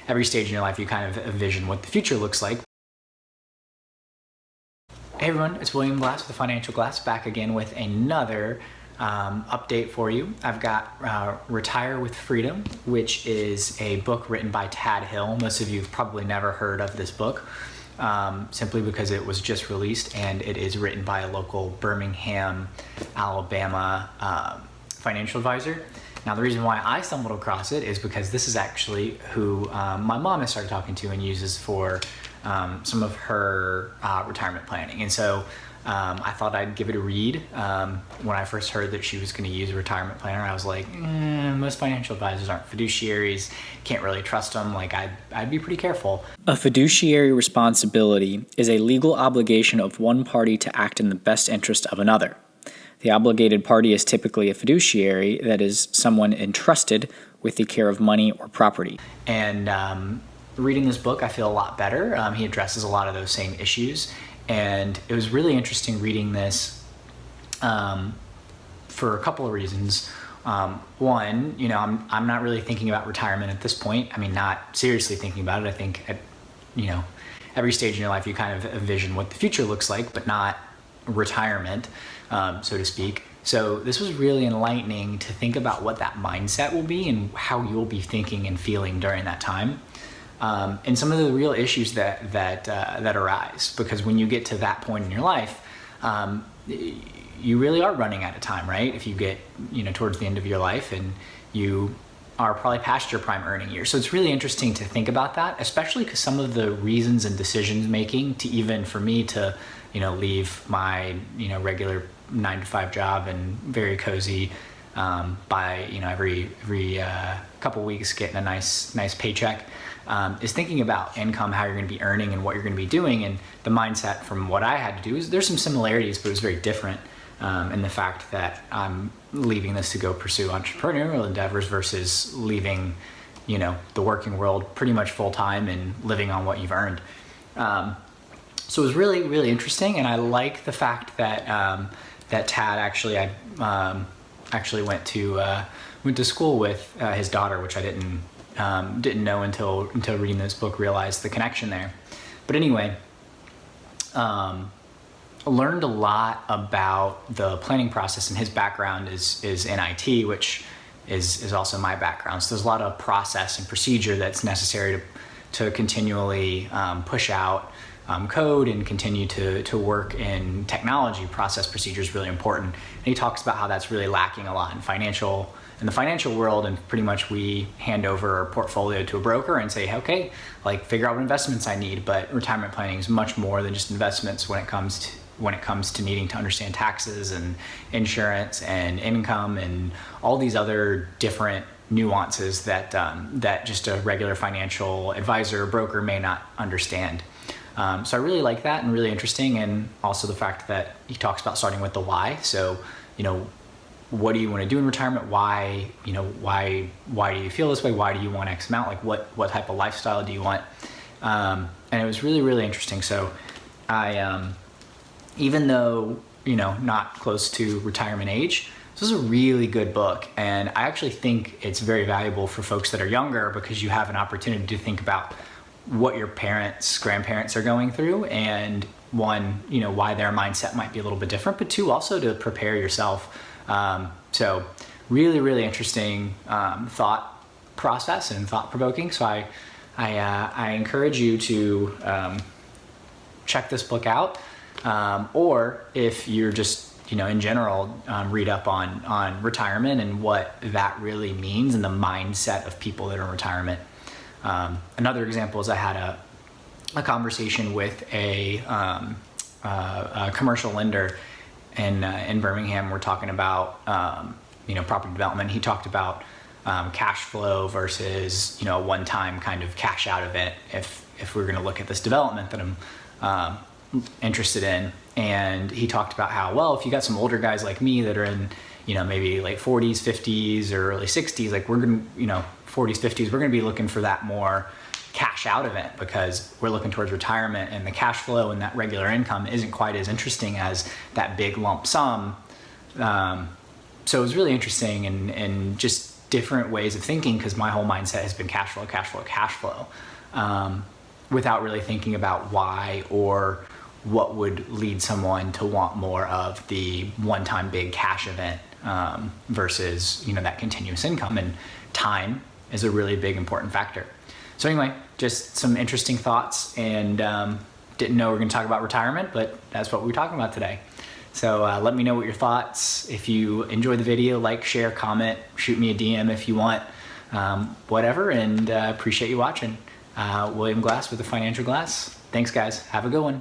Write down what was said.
every stage in your life you kind of envision what the future looks like. Hey everyone, it's William Glass with the Financial Glass, back again with another update for you. I've got Retire with Freedom, which is a book written by Tad Hill. Most of you have probably never heard of this book, simply because it was just released and it is written by a local Birmingham, Alabama financial advisor. Now, the reason why I stumbled across it is because this is actually who my mom has started talking to and uses for some of her retirement planning. And so I thought I'd give it a read. When I first heard that she was going to use a retirement planner, I was like, most financial advisors aren't fiduciaries, can't really trust them. Like, I'd be pretty careful. A fiduciary responsibility is a legal obligation of one party to act in the best interest of another. The obligated party is typically a fiduciary, that is, someone entrusted with the care of money or property. And reading this book, I feel a lot better. He addresses a lot of those same issues. And it was really interesting reading this for a couple of reasons. One, I'm not really thinking about retirement at this point. I mean, not seriously thinking about it. I think at, every stage in your life you kind of envision what the future looks like, but not retirement, so to speak. So this was really enlightening to think about what that mindset will be and how you'll be thinking and feeling during that time. And some of the real issues that arise, because when you get to that point in your life, you really are running out of time, right? If you get towards the end of your life and you are probably past your prime earning years. So it's really interesting to think about that, especially because some of the reasons and decisions making to even for me to leave my regular 9-to-5 job and very cozy, by every couple weeks getting a nice paycheck, is thinking about income, how you're going to be earning and what you're going to be doing. And the mindset from what I had to do is there's some similarities, but it was very different in the fact that I'm leaving this to go pursue entrepreneurial endeavors versus leaving the working world pretty much full time and living on what you've earned. So it was really, really interesting, and I like the fact that that Tad actually actually went to school with his daughter, which I didn't know until reading this book, realized the connection there. But anyway, learned a lot about the planning process, and his background is in IT, which is also my background. So there's a lot of process and procedure that's necessary to continually push out code and continue to work in technology. Process procedure is really important. And he talks about how that's really lacking a lot in the financial world, and pretty much we hand over our portfolio to a broker and say, okay, like figure out what investments I need. But retirement planning is much more than just investments when it comes to needing to understand taxes and insurance and income and all these other different nuances that just a regular financial advisor or broker may not understand. So I really like that, and really interesting, and also the fact that he talks about starting with the why. So, what do you want to do in retirement? Why do you feel this way? Why do you want X amount? Like what type of lifestyle do you want? And it was really, really interesting. So I, even though, not close to retirement age, this is a really good book. And I actually think it's very valuable for folks that are younger, because you have an opportunity to think about what your parents, grandparents are going through, and one, why their mindset might be a little bit different, but two, also to prepare yourself. So really, really interesting thought process and thought-provoking. So I encourage you to check this book out, or if you're just in general, read up on retirement and what that really means and the mindset of people that are in retirement. Another example is I had a conversation with a commercial lender in Birmingham. We're talking about property development. He talked about cash flow versus a one-time kind of cash out event if we're going to look at this development that I'm interested in. And he talked about how, well, if you got some older guys like me that are in maybe late 40s, 50s, or early 60s, like we're going to 40s, 50s, we're going to be looking for that more cash out event, because we're looking towards retirement, and the cash flow and that regular income isn't quite as interesting as that big lump sum. So it was really interesting, and just different ways of thinking, because my whole mindset has been cash flow, cash flow, cash flow, without really thinking about why or what would lead someone to want more of the one-time big cash event versus, you know, that continuous income. And time is a really big important factor. So anyway, just some interesting thoughts, and didn't know we were going to talk about retirement, but that's what we're talking about today. So let me know what your thoughts. If you enjoyed the video, like, share, comment, shoot me a DM if you want, whatever, and appreciate you watching. William Glass with the Financial Glass. Thanks, guys. Have a good one.